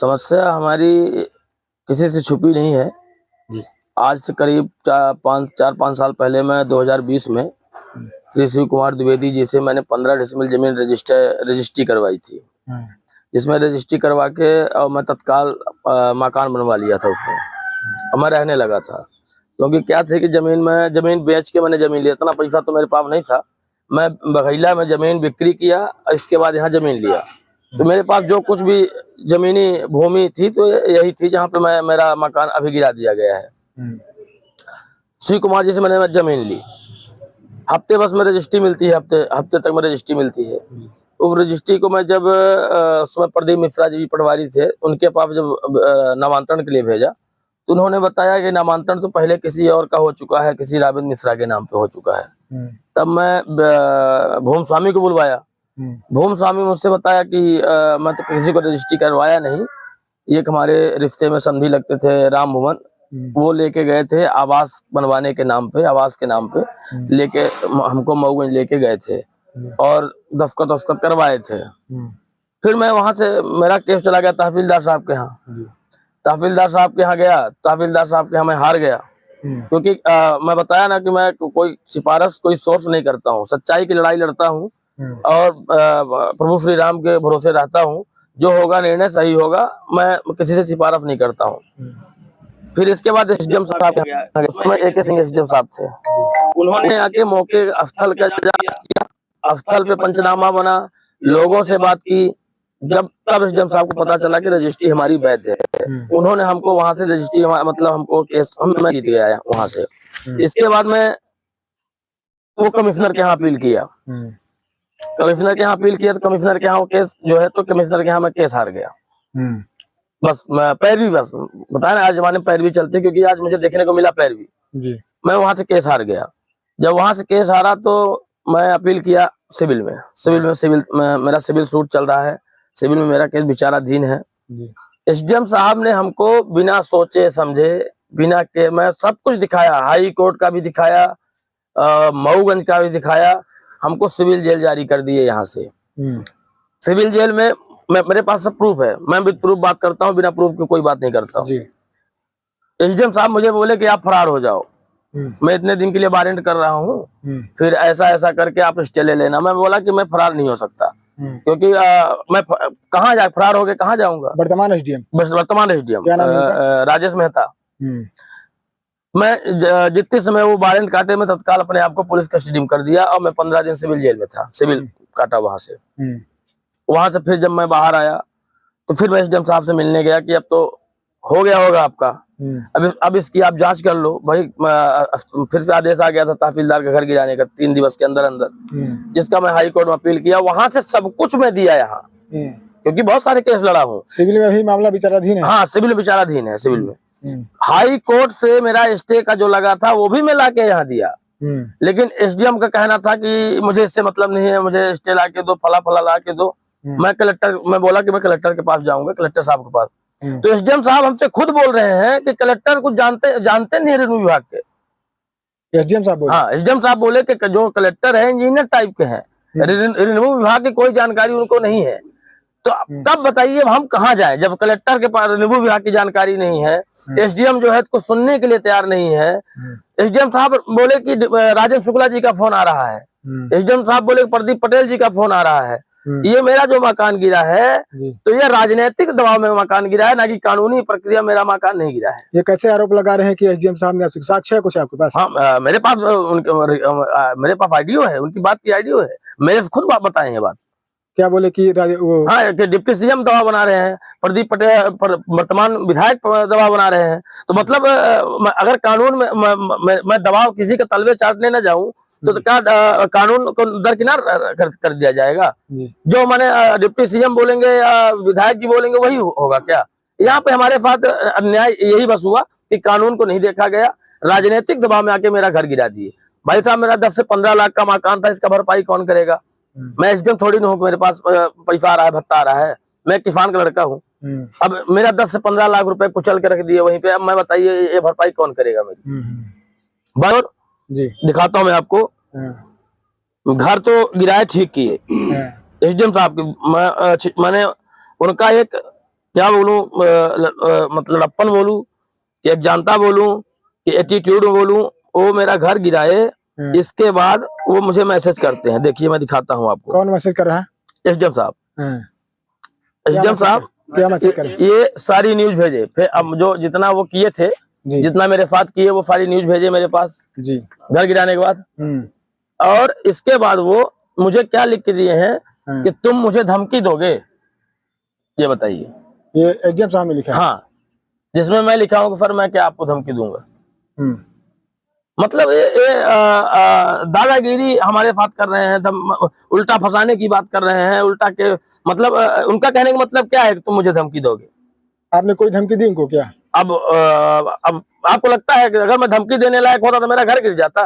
समस्या हमारी किसी से छुपी नहीं है। आज से करीब 4-5 साल पहले मैं 2020 में श्री शिव कुमार द्विवेदी जी से मैंने 15 डिसमिल जमीन रजिस्ट्री करवाई थी, जिसमें रजिस्ट्री करवा के और मैं तत्काल मकान बनवा लिया था उसमें, और मैं रहने लगा था। क्योंकि क्या थे कि जमीन बेच के मैंने जमीन लिया, इतना पैसा तो मेरे पास नहीं था। मैं बघैला में जमीन बिक्री किया और इसके बाद यहाँ जमीन लिया। तो मेरे पास जो कुछ भी जमीनी भूमि थी तो यही थी जहाँ पे मेरा मकान अभी गिरा दिया गया है। शिव कुमार जी से मैंने जमीन ली, हफ्ते बस में रजिस्ट्री मिलती है, हफ्ते तक में रजिस्ट्री मिलती है। उस रजिस्ट्री को मैं जब उसमें प्रदीप मिश्रा जी पटवारी थे, उनके पास जब नामांतरण के लिए भेजा तो उन्होंने बताया कि नामांतरण तो पहले किसी और का हो चुका है, किसी राबिंद मिश्रा के नाम पे हो चुका है। तब मैं भूम स्वामी को बुलवाया। भूम स्वामी मुझसे बताया कि मैं तो किसी को रजिस्ट्री करवाया नहीं, एक हमारे रिश्ते में संधि लगते थे राम भुवन, वो लेके गए थे आवास बनवाने के नाम पे, आवास के नाम पे लेके हमको मऊगंज लेके गए थे और दस्तखत करवाए थे। फिर मैं वहां से मेरा केस चला गया तहसीलदार साहब के यहाँ। तहसीलदार साहब के यहाँ गया, तहसीलदार साहब के यहाँ मैं हार गया। क्योंकि मैं बताया ना कि मैं कोई सिफारिश, कोई सोर्स नहीं करता हूँ, सच्चाई की लड़ाई लड़ता हूँ और प्रभु श्री राम के भरोसे रहता हूँ। जो होगा निर्णय सही होगा, मैं किसी से सिफारिश नहीं करता हूँ। फिर इसके बाद एसडीएम साहब AK सिंह एसडीएम साहब थे, उन्होंने आके मौके स्थल का किया, स्थल पे पंचनामा बना, लोगों से बात की। जब तब एसडीएम साहब को पता चला कि रजिस्ट्री हमारी वैध है, उन्होंने हमको वहां से रजिस्ट्री मतलब हमको केस मैं जीत गया वहां से। इसके बाद मैं वो कमिश्नर के यहाँ अपील किया, कमिश्नर के यहाँ अपील किया तो कमिश्नर के यहाँ वो केस जो है, तो कमिश्नर के यहाँ मैं केस हार गया। बस पैरवी, बस बताया ना आज जमाने में पैरवी चलती, क्योंकि आज मुझे देखने को मिला पैरवी जी। मैं वहां से केस हार गया। जब वहां से केस हारा तो मैं अपील किया सिविल में मेरा सिविल सूट चल रहा है, सिविल में मेरा केस विचाराधीन है। एसडीएम साहब ने हमको बिना सोचे समझे, बिना के मैं सब कुछ दिखाया, हाई कोर्ट का भी दिखाया, मऊगंज का भी दिखाया, हमको सिविल जेल जारी कर दिए यहाँ से। सिविल जेल में मेरे पास सब प्रूफ है, मैं विद प्रूफ बात करता हूँ, बिना प्रूफ की कोई बात नहीं करता हूँ। एसडीएम साहब मुझे बोले कि आप फरार हो जाओ, मैं इतने दिन के लिए वारंट कर रहा हूँ, फिर ऐसा करके आप स्टे ले लेना। मैं बोला कि मैं फरार नहीं हो सकता, क्योंकि मैं कहाँ जा फरार होके कहाँ जाऊंगा। वर्तमान एसडीएम राजेश मेहता। मैं जितने समय वो वारंट काटे में तत्काल अपने आप को पुलिस कस्टडी में कर दिया और मैं 15 दिन सिविल जेल में था, सिविल काटा वहां से। वहां से फिर जब मैं बाहर आया तो फिर मैं एसडीएम साहब से मिलने गया कि अब तो हो गया होगा आपका, अब इसकी आप जांच कर लो भाई। फिर से आदेश आ गया था तहसीलदार का घर गिराने का 3 दिवस के अंदर अंदर, जिसका मैं हाई कोर्ट में अपील किया। वहां से सब कुछ मैं दिया यहाँ, क्योंकि बहुत सारे केस लड़ा हूँ। सिविल में भी मामला विचाराधीन है। हाँ, सिविल विचाराधीन है। सिविल में हाई कोर्ट से मेरा स्टे का जो लगा था वो भी मैं ला के यहाँ दिया, लेकिन एसडीएम का कहना था कि मुझे इससे मतलब नहीं है, मुझे स्टे ला के दो, फला ला के दो। मैं बोला कि मैं कलेक्टर के पास जाऊंगा, कलेक्टर साहब के पास। तो एसडीएम साहब हमसे खुद बोल रहे हैं कि कलेक्टर कुछ जानते नहीं रेवेन्यू विभाग के। एसडीएम साहब बोले? हाँ, एसडीएम साहब बोले कि जो कलेक्टर है इंजीनियर टाइप के हैं, रेवेन्यू विभाग की कोई जानकारी उनको नहीं है। तो तब बताइए हम कहाँ जाएं, जब कलेक्टर के पास रेवेन्यू विभाग की जानकारी नहीं है, एसडीएम जो है को सुनने के लिए तैयार नहीं है। एसडीएम साहब बोले कि राजेंद्र शुक्ला जी का फोन आ रहा है, एसडीएम साहब बोले प्रदीप पटेल जी का फोन आ रहा है। ये मेरा जो मकान गिरा है तो ये राजनीतिक दबाव में मकान गिरा है, ना कि कानूनी प्रक्रिया मेरा मकान नहीं गिरा है। ये कैसे आरोप लगा रहे हैं कि एसडीएम साहब ने साक्ष्य है कुछ आपके पास? हाँ, मेरे पास ऑडियो है, उनकी बात की ऑडियो है, मेरे खुद बताए ये बात। क्या बोले कि हाँ, कि डिप्टी सीएम दबाव बना रहे हैं, प्रदीप पटेल वर्तमान विधायक दबाव बना रहे हैं। तो मतलब अगर कानून में मैं दबाव किसी के तलवे चाटने न जाऊं तो क्या कानून को दरकिनार कर दिया जाएगा? जो मैंने डिप्टी सीएम बोलेंगे या विधायक जी बोलेंगे वही होगा क्या? यहाँ पे हमारे साथ अन्याय यही बस हुआ कि कानून को नहीं देखा गया, राजनीतिक दबाव में आके मेरा घर गिरा दिए। भाई साहब, मेरा 10 से 15 लाख का मकान था, इसका भरपाई कौन करेगा? मैं एसडीएम थोड़ी ना हूँ, मेरे पास पैसा आ रहा है, भत्ता आ रहा है, मैं किसान का लड़का हूँ। अब मेरा 10 से 15 लाख रुपए कुचल के रख दिए वहीं पे, अब मैं बताइए ये भरपाई कौन करेगा मेरी? बराबर जी, दिखाता हूँ मैं आपको। घर तो गिराए ठीक किए एसडीएम साहब की, मैंने उनका एक क्या बोलूं, मतलब लड़प्पन बोलूं कि अज्ञानता बोलूं कि एटीट्यूड बोलूं, वो मेरा घर गिराए। इसके बाद वो मुझे मैसेज करते हैं, देखिए मैं दिखाता हूं आपको। कौन मैसेज कर रहा है? एसडीएम साहब। क्या एसडीएम साहब क्या मैसेज कर रहे हैं? ये सारी न्यूज भेजे, फिर अब जो जितना वो किए थे, जी जितना मेरे साथ किए, वो सारी न्यूज भेजे मेरे पास जी। घर गिराने के बाद। और इसके बाद वो मुझे क्या लिख के दिए हैं कि तुम मुझे धमकी दोगे, ये बताइए। ये एसडीएम साहब ने लिखा है? हाँ, जिसमें मैं लिखा हूँ कि सर मैं क्या आपको धमकी दूंगा। मतलब ये दादागिरी हमारे साथ कर रहे हैं, उल्टा फंसाने की बात कर रहे हैं, उल्टा के मतलब उनका कहने का मतलब क्या है कि तुम मुझे धमकी दोगे। आपने कोई धमकी दी इनको क्या? अब आपको लगता है कि अगर मैं धमकी देने लायक होता तो मेरा घर गिर जाता?